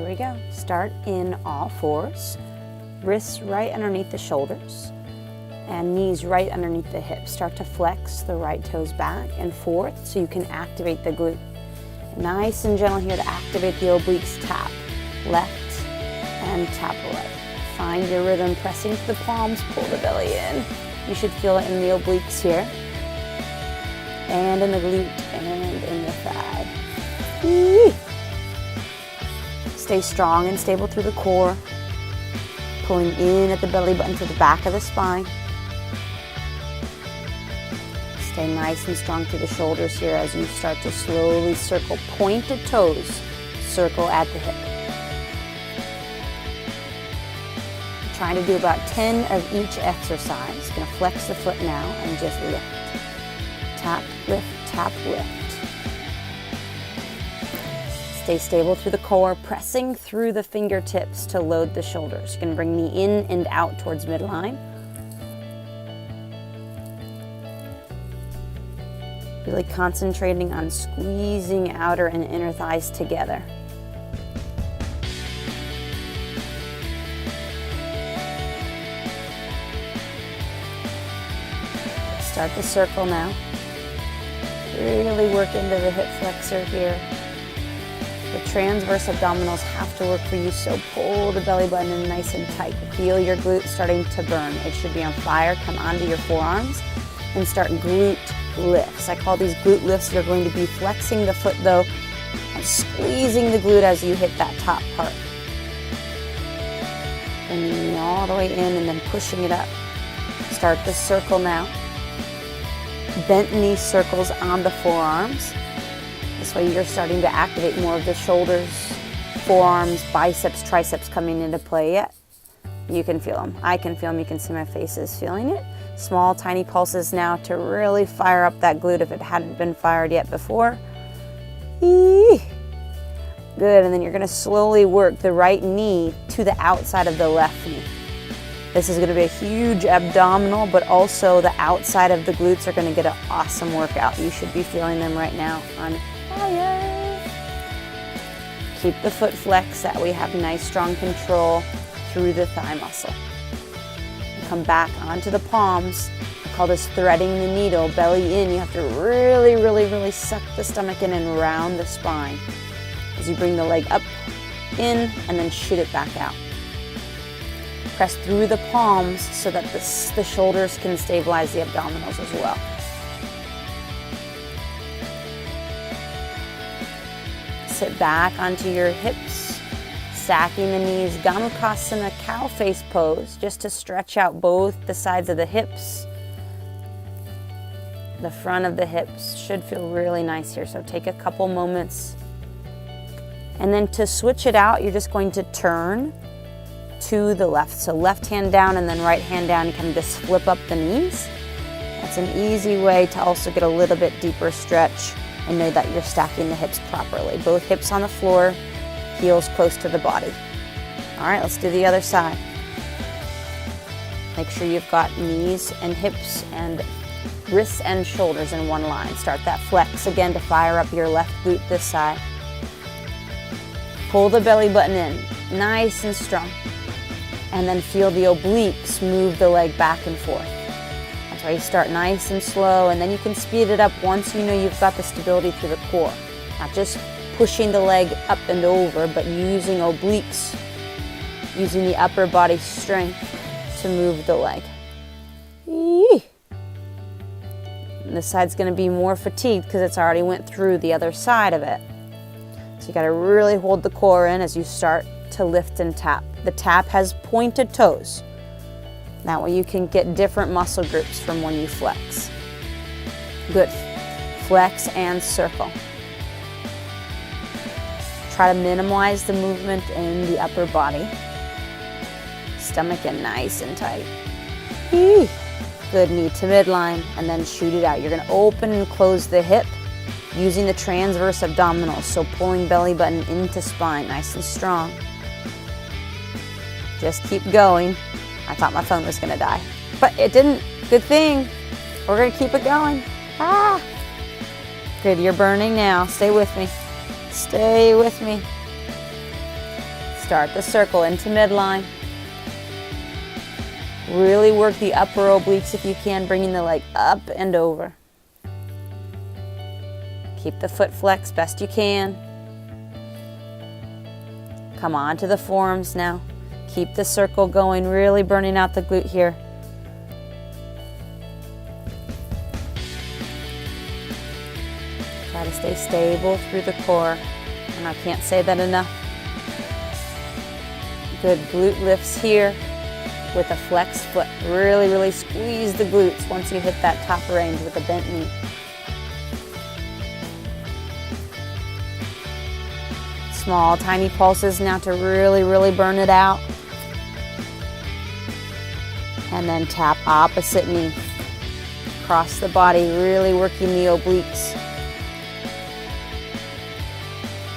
Here we go. Start in all fours, wrists right underneath the shoulders, and knees right underneath the hips. Start to flex the right toes back and forth so you can activate the glute. Nice and gentle here to activate the obliques. Tap left and tap right. Find your rhythm, pressing to the palms, pull the belly in. You should feel it in the obliques here, and in the glute, and in the thigh. Whee! Stay strong and stable through the core, pulling in at the belly button to the back of the spine. Stay nice and strong through the shoulders here as you start to slowly circle pointed toes, circle at the hip. Trying to do about 10 of each exercise. Gonna flex the foot now and just lift. Tap, lift, tap, lift. Stay stable through the core, pressing through the fingertips to load the shoulders. You're gonna bring the in and out towards midline. Really concentrating on squeezing outer and inner thighs together. Start the circle now. Really work into the hip flexor here. The transverse abdominals have to work for you, so pull the belly button in nice and tight. Feel your glute starting to burn. It should be on fire. Come onto your forearms and start glute lifts. I call these glute lifts. You're going to be flexing the foot though and squeezing the glute as you hit that top part. Bringing the knee all the way in and then pushing it up. Start the circle now. Bent knee circles on the forearms. This way you're starting to activate more of the shoulders, forearms, biceps, triceps coming into play yet. You can feel them. I can feel them. You can see my face is feeling it. Small, tiny pulses now to really fire up that glute if it hadn't been fired yet before. Eee. Good, and then you're gonna slowly work the right knee to the outside of the left knee. This is gonna be a huge abdominal, but also the outside of the glutes are gonna get an awesome workout. You should be feeling them right now on fire. Keep the foot flexed, that way you have nice, strong control through the thigh muscle. Come back onto the palms. I call this threading the needle, belly in. You have to really, really, really suck the stomach in and round the spine as you bring the leg up, in, and then shoot it back out. Press through the palms so that the shoulders can stabilize the abdominals as well. Sit back onto your hips, stacking the knees, Gomukhasana cow face pose, just to stretch out both the sides of the hips. The front of the hips should feel really nice here, so take a couple moments. And then to switch it out, you're just going to turn to the left. So left hand down and then right hand down, you kind of just flip up the knees. That's an easy way to also get a little bit deeper stretch and know that you're stacking the hips properly. Both hips on the floor, heels close to the body. All right, let's do the other side. Make sure you've got knees and hips and wrists and shoulders in one line. Start that flex again to fire up your left glute this side. Pull the belly button in, nice and strong. And then feel the obliques move the leg back and forth. That's why you start nice and slow, and then you can speed it up once you know you've got the stability through the core. Not just pushing the leg up and over, but using obliques, using the upper body strength to move the leg. Eee. And this side's gonna be more fatigued because it's already went through the other side of it. So you gotta really hold the core in as you start to lift and tap. The tap has pointed toes. That way you can get different muscle groups from when you flex. Good. Flex and circle. Try to minimize the movement in the upper body. Stomach in nice and tight. Eee. Good, knee to midline, and then shoot it out. You're gonna open and close the hip using the transverse abdominals, so pulling belly button into spine, nice and strong. Just keep going. I thought my phone was gonna die, but it didn't. Good thing. We're gonna keep it going. Ah! Good, you're burning now. Stay with me. Stay with me. Start the circle into midline. Really work the upper obliques if you can, bringing the leg up and over. Keep the foot flexed best you can. Come on to the forearms now. Keep the circle going, really burning out the glute here. Try to stay stable through the core, and I can't say that enough. Good glute lifts here with a flexed foot. Really, really squeeze the glutes once you hit that top range with a bent knee. Small, tiny pulses now to really, really burn it out. And then tap opposite knee. Across the body, really working the obliques.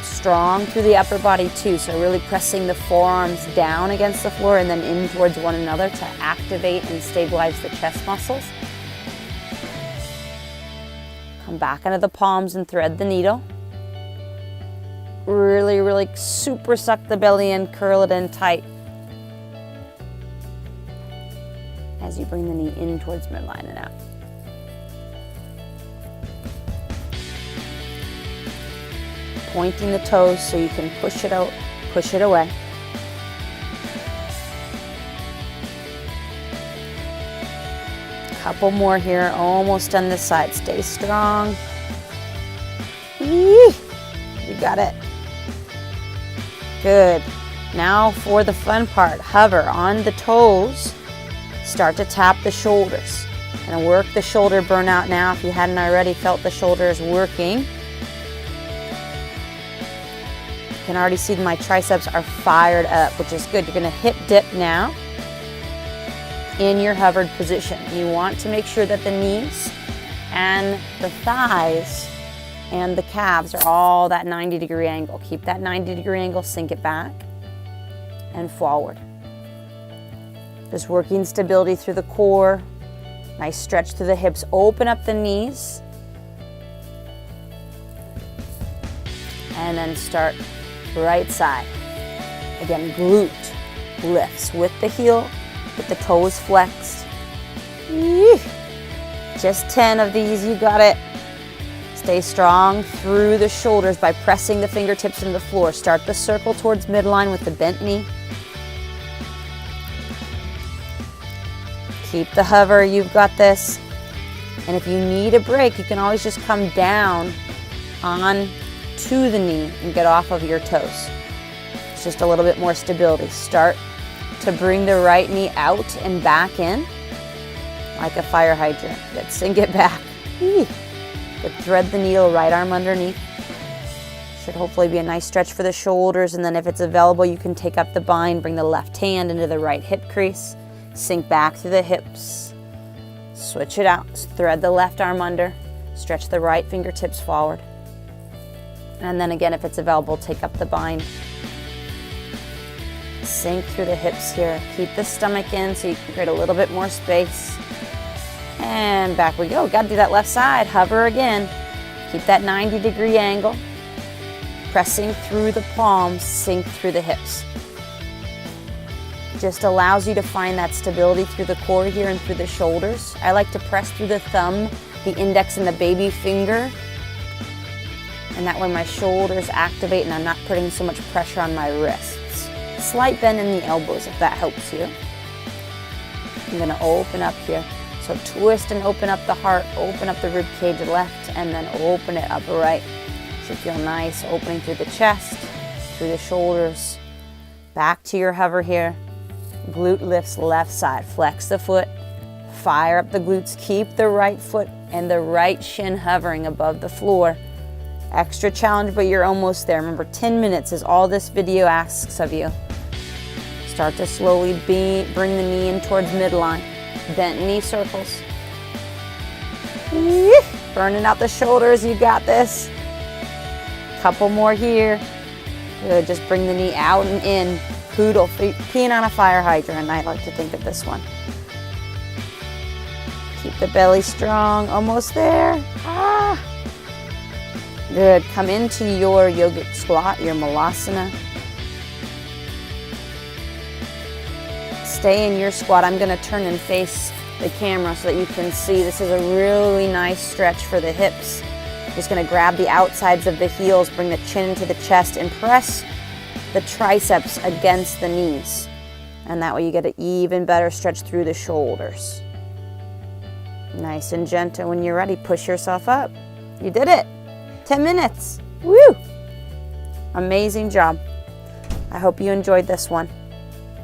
Strong through the upper body too, so really pressing the forearms down against the floor and then in towards one another to activate and stabilize the chest muscles. Come back into the palms and thread the needle. Really, really super suck the belly in, curl it in tight. As you bring the knee in towards midline and out. Pointing the toes so you can push it out, push it away. Couple more here, almost on this side. Stay strong. You got it. Good. Now for the fun part, hover on the toes. Start to tap the shoulders. And work the shoulder burnout now if you hadn't already felt the shoulders working. You can already see my triceps are fired up, which is good. You're going to hip dip now in your hovered position. You want to make sure that the knees and the thighs and the calves are all that 90-degree angle. Keep that 90-degree angle, sink it back and forward. Just working stability through the core. Nice stretch through the hips. Open up the knees. And then start right side. Again, glute lifts with the heel, with the toes flexed. Just 10 of these, you got it. Stay strong through the shoulders by pressing the fingertips into the floor. Start the circle towards midline with the bent knee. Keep the hover, you've got this. And if you need a break, you can always just come down on to the knee and get off of your toes. It's just a little bit more stability. Start to bring the right knee out and back in like a fire hydrant. Good, sink it back. Good, thread the needle, right arm underneath. Should hopefully be a nice stretch for the shoulders, and then if it's available, you can take up the bind, bring the left hand into the right hip crease, sink back through the hips, switch it out, thread the left arm under, stretch the right fingertips forward. And then again, if it's available, take up the bind. Sink through the hips here. Keep the stomach in so you can create a little bit more space. And back we go. Got to do that left side. Hover again. Keep that 90-degree angle. Pressing through the palms, sink through the hips. Just allows you to find that stability through the core here and through the shoulders. I like to press through the thumb, the index, and the baby finger. And that way my shoulders activate and I'm not putting so much pressure on my wrists. Slight bend in the elbows if that helps you. I'm going to open up here. So twist and open up the heart, open up the rib cage left, and then open it up right. Should feel nice opening through the chest, through the shoulders. Back to your hover here. Glute lifts left side. Flex the foot. Fire up the glutes. Keep the right foot and the right shin hovering above the floor. Extra challenge, but you're almost there. Remember, 10 minutes is all this video asks of you. Start to slowly bring the knee in towards midline. Bent knee circles. Burning out the shoulders, you got this. Couple more here. Good, just bring the knee out and in. Poodle, peeing on a fire hydrant, I like to think of this one. Keep the belly strong, almost there. Good, come into your yogic squat, your malasana. stay in your squat. I'm gonna turn and face the camera so that you can see. This is a really nice stretch for the hips. Just gonna grab the outsides of the heels, bring the chin into the chest, and press the triceps against the knees. And that way you get an even better stretch through the shoulders. Nice and gentle. When you're ready, push yourself up. You did it. 10 minutes. Woo! Amazing job. I hope you enjoyed this one.